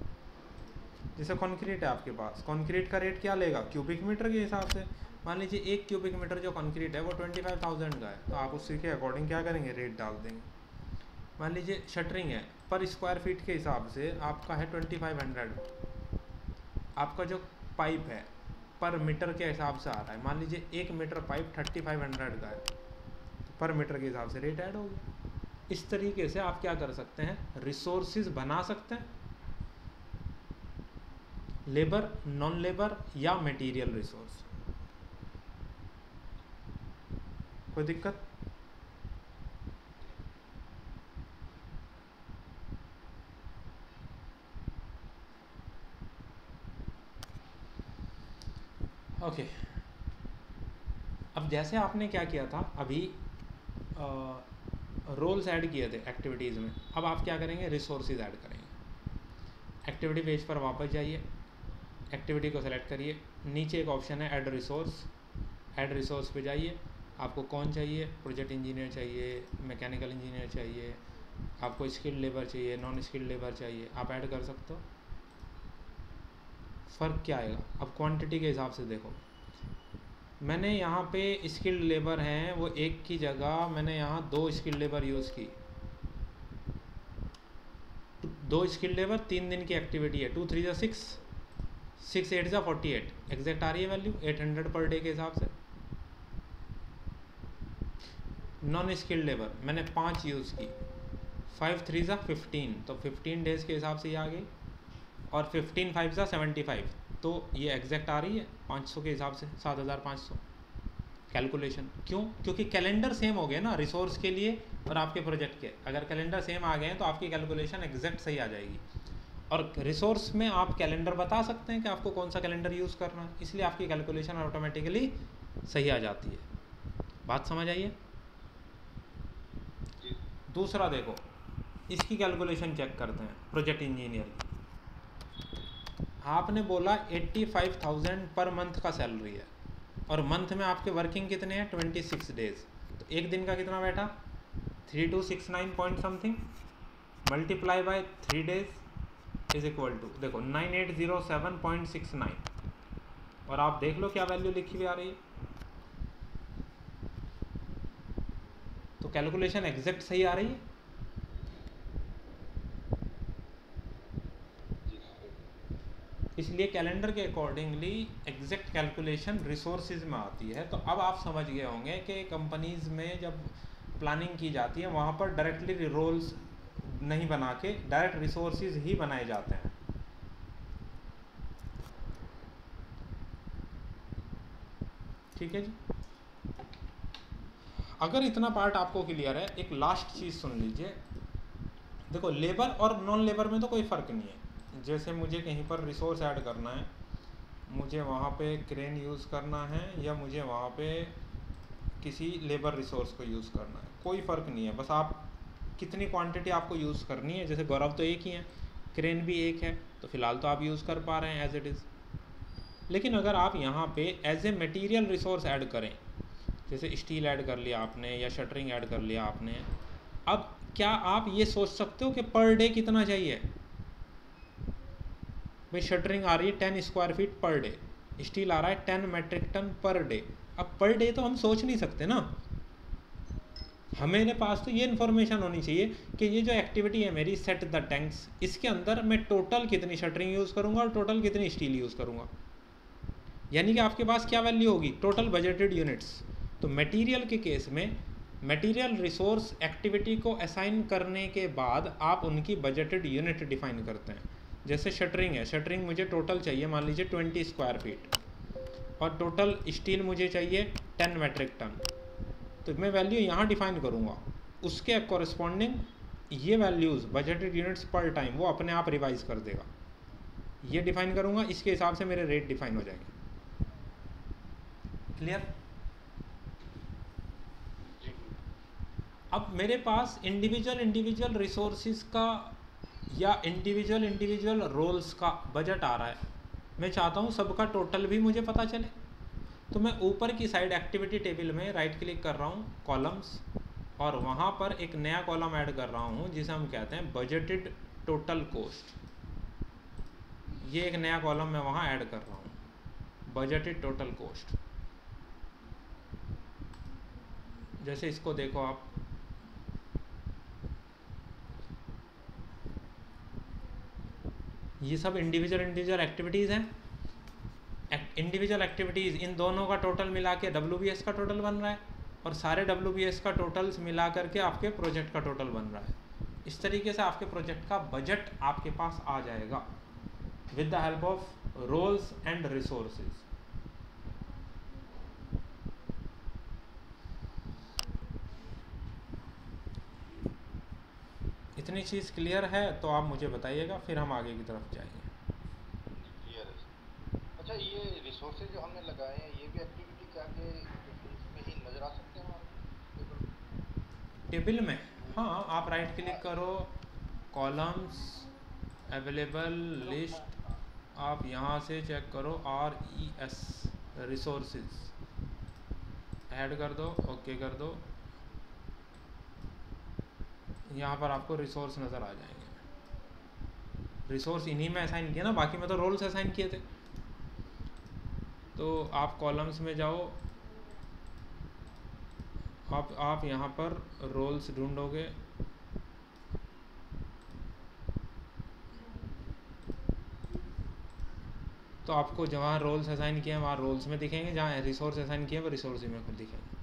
जैसे कंक्रीट है आपके पास, कंक्रीट का रेट क्या लेगा क्यूबिक मीटर के हिसाब से। मान लीजिए 1 क्यूबिक मीटर जो कंक्रीट है वो 25,000 का है, तो आप उसी के अकॉर्डिंग क्या करेंगे, रेट डाल देंगे। मान लीजिए शटरिंग है, पर स्क्वायर फीट के हिसाब से आपका है 2500। आपका जो पाइप है पर मीटर के हिसाब से आ रहा है, मान लीजिए 1 मीटर पाइप 3500 का है, तो पर मीटर के हिसाब से रेट ऐड होगी। इस तरीके से आप क्या कर सकते हैं, रिसोर्सेज बना सकते हैं, लेबर, नॉन लेबर या मटेरियल रिसोर्स। कोई दिक्कत? ओके। अब जैसे आपने क्या किया था अभी, रोल्स ऐड किए थे एक्टिविटीज़ में, अब आप क्या करेंगे, रिसोर्सेज ऐड करेंगे। एक्टिविटी पेज पर वापस जाइए, एक्टिविटी को सेलेक्ट करिए, नीचे एक ऑप्शन है ऐड रिसोर्स। ऐड रिसोर्स पे जाइए, आपको कौन चाहिए, प्रोजेक्ट इंजीनियर चाहिए, मैकेनिकल इंजीनियर चाहिए, आपको स्किल्ड लेबर चाहिए, नॉन स्किल्ड लेबर चाहिए, आप ऐड कर सकते हो। फ़र्क क्या आएगा, अब क्वांटिटी के हिसाब से देखो, मैंने यहाँ पे स्किल्ड लेबर हैं वो 1 की जगह मैंने यहाँ 2 स्किल्ड लेबर यूज़ की। 2 स्किल्ड लेबर 3 दिन की एक्टिविटी है, 2 3 जा 6, 6 8 जा 48, एग्जैक्ट आ रही है वैल्यू 800 पर डे के हिसाब से। नॉन स्किल्ड लेबर मैंने 5 यूज़ की, 5 3 जा 15, तो 15 डेज़ के हिसाब से ये आ गई, और 15 5 जा 75, तो ये एग्जैक्ट आ रही है 500 के हिसाब से, 7500 कैलकुलेशन। क्यों? क्योंकि कैलेंडर सेम हो गए ना रिसोर्स के लिए और आपके प्रोजेक्ट के। अगर कैलेंडर सेम आ गए हैं तो आपकी कैलकुलेशन एग्जैक्ट सही आ जाएगी। और रिसोर्स में आप कैलेंडर बता सकते हैं कि आपको कौन सा कैलेंडर यूज़ करना है, इसलिए आपकी कैलकुलेशन ऑटोमेटिकली सही आ जाती है। बात समझ आइए? दूसरा देखो, इसकी कैलकुलेशन चेक करते हैं प्रोजेक्ट इंजीनियर की। आपने बोला 85,000 पर मंथ का सैलरी है, और मंथ में आपके वर्किंग कितने हैं, 26 डेज, तो एक दिन का कितना बैठा, 3269 point something multiply by 3 days is equal to, देखो 9807.69, और आप देख लो क्या वैल्यू लिखी हुई आ रही है। तो कैलकुलेशन एग्जैक्ट सही आ रही है। इसलिए कैलेंडर के अकॉर्डिंगली एग्जैक्ट कैलकुलेशन रिसोर्सेज में आती है। तो अब आप समझ गए होंगे कि कंपनीज़ में जब प्लानिंग की जाती है वहाँ पर डायरेक्टली रोल्स नहीं बना के डायरेक्ट रिसोर्सेज ही बनाए जाते हैं। ठीक है जी। अगर इतना पार्ट आपको क्लियर है, एक लास्ट चीज़ सुन लीजिए। देखो लेबर और नॉन लेबर में तो कोई फ़र्क नहीं है। जैसे मुझे कहीं पर रिसोर्स ऐड करना है, मुझे वहाँ पे क्रेन यूज़ करना है या मुझे वहाँ पे किसी लेबर रिसोर्स को यूज़ करना है, कोई फ़र्क नहीं है। बस आप कितनी क्वांटिटी आपको यूज़ करनी है। जैसे गौरव तो एक ही है, क्रेन भी एक है, तो फ़िलहाल तो आप यूज़ कर पा रहे हैं एज इट इज़। लेकिन अगर आप यहाँ पे as a material resource add करें, जैसे स्टील ऐड कर लिया आपने या शटरिंग ऐड कर लिया आपने, अब क्या आप ये सोच सकते हो कि पर डे कितना चाहिए। भाई शटरिंग आ रही है 10 square feet per day, steel आ रहा है 10 मेट्रिक टन पर डे। अब पर डे तो हम सोच नहीं सकते ना, हमारे पास तो ये इन्फॉर्मेशन होनी चाहिए कि ये जो एक्टिविटी है मेरी सेट द टैंक्स, इसके अंदर मैं टोटल कितनी शटरिंग यूज़ करूँगा और टोटल कितनी स्टील यूज़ करूँगा। यानी कि आपके पास क्या वैल्यू होगी, टोटल बजटेड यूनिट्स। तो मटेरियल के केस में मटेरियल रिसोर्स एक्टिविटी को असाइन करने के बाद आप उनकी बजटेड यूनिट डिफाइन करते हैं। जैसे शटरिंग है, शटरिंग मुझे टोटल चाहिए मान लीजिए 20 स्क्वायर फीट, और टोटल स्टील मुझे चाहिए 10 मेट्रिक टन। तो मैं वैल्यू यहाँ डिफाइन करूँगा, उसके कॉरस्पॉन्डिंग ये वैल्यूज़ बजटेड यूनिट्स पर टाइम वो अपने आप रिवाइज कर देगा। ये डिफाइन करूँगा, इसके हिसाब से मेरे रेट डिफाइन हो जाएंगे। क्लियर? अब मेरे पास इंडिविजुअल रिसोर्सिस का या इंडिविजुअल रोल्स का बजट आ रहा है, मैं चाहता हूँ सबका टोटल भी मुझे पता चले। तो मैं ऊपर की साइड एक्टिविटी टेबल में राइट क्लिक कर रहा हूँ, कॉलम्स, और वहाँ पर एक नया कॉलम ऐड कर रहा हूँ जिसे हम कहते हैं बजटेड टोटल कॉस्ट। ये एक नया कॉलम मैं वहाँ ऐड कर रहा हूँ, बजटेड टोटल कॉस्ट। जैसे इसको देखो आप, ये सब इंडिविजुअल एक्टिविटीज़ हैं। इंडिविजुअल एक्टिविटीज़ इन दोनों का टोटल मिला के WBS का टोटल बन रहा है, और सारे WBS का टोटल्स मिला करके आपके प्रोजेक्ट का टोटल बन रहा है। इस तरीके से आपके प्रोजेक्ट का बजट आपके पास आ जाएगा with the help of roles and resources. इतनी चीज़ क्लियर है तो आप मुझे बताइएगा, फिर हम आगे की तरफ जाएंगे। क्लियर है। अच्छा, ये रिसोर्सेज जो हमने लगाए हैं, ये भी एक्टिविटी के आगे इसमें ही नज़र आ सकते हैं हमारे टेबल में? हाँ, आप राइट क्लिक करो, कॉलम्स, अवेलेबल लिस्ट, आप यहाँ से चेक करो RES रिसोर्सेज ऐड कर दो, ओके कर दो। यहाँ पर आपको रिसोर्स नज़र आ जाएंगे। रिसोर्स इन्हीं में असाइन किया ना, बाकी में तो रोल्स असाइन किए थे। तो आप कॉलम्स में जाओ, आप यहाँ पर रोल्स ढूंढोगे, तो आपको जहाँ रोल्स असाइन किए हैं वहाँ रोल्स में दिखेंगे, जहाँ रिसोर्स असाइन किए हैं वो रिसोर्स में खुद दिखेंगे।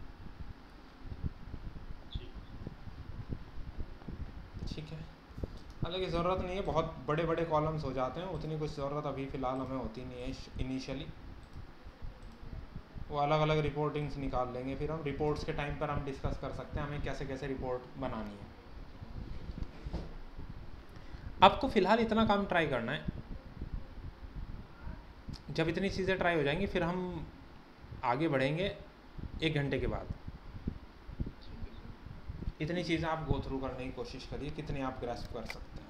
ठीक है, हालांकि ज़रूरत नहीं है, बहुत बड़े बड़े कॉलम्स हो जाते हैं, उतनी कुछ ज़रूरत अभी फ़िलहाल हमें होती नहीं है इनिशियली। वो अलग अलग रिपोर्टिंग्स निकाल लेंगे, फिर हम रिपोर्ट्स के टाइम पर हम डिस्कस कर सकते हैं हमें कैसे कैसे रिपोर्ट बनानी है। आपको फ़िलहाल इतना काम ट्राई करना है, जब इतनी चीज़ें ट्राई हो जाएंगी फिर हम आगे बढ़ेंगे 1 घंटे के बाद। इतनी चीज़ें आप गो थ्रू करने की कोशिश करिए, कितने आप ग्रास्प कर सकते हैं।